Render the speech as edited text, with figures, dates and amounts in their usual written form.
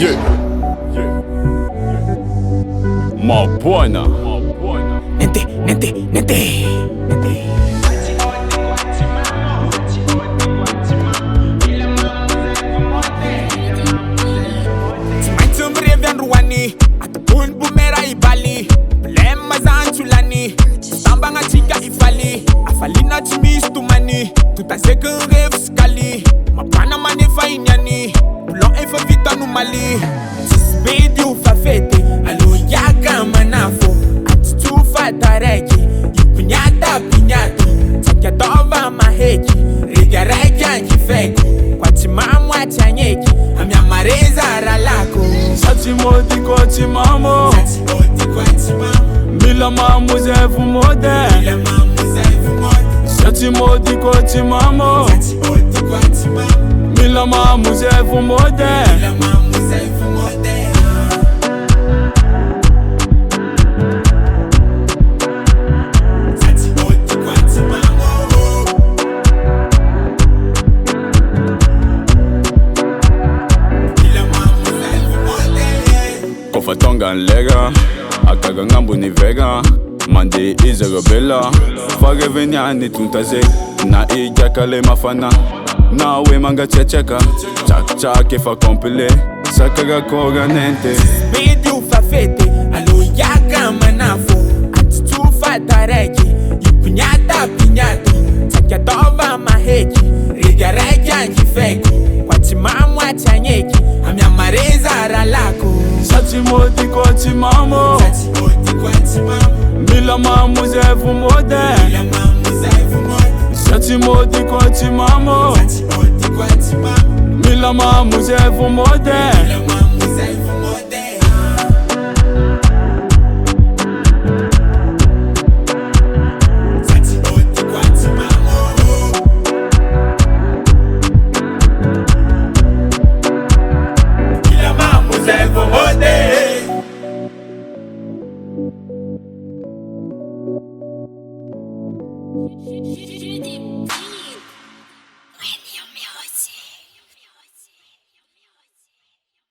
Yeah. Ma buona. Nainty. Ruani, atapun bumera ibali, blema zanchulani, stambanga chika ifali, afalina chimis tumani, tutaseke rev skali, mapana manefa inyani, blon efa vita numali, speed you fafete, alo yaga manafo, atitu fatareki, yupinyata pinyato, takyatova maheki, rigareka nkifeki, kwa timamu achanyeki, amyamareza ralako. Satimoti koti mamo, mila mamo zevu mode. Satimoti koti mamo, mila mamo zevu mode. Tonga lega, akaga ngambu ni vega, mandi ize rebella, fage venyani tuntaze, na iga kale mafana, na we manga checheka, chak efa compile, sakaga koga nente. Speed you fafete, alo yaga manafo, atitu fatareki, yupinyata pinyato, takyatova maheki, rigareka nkifeki, kwa timamu achanyeki, amyamareza ralako. Satimoti koti mamo, mila mamo zevu mode. Satimoti koti mamo, mila mamo zevu mode.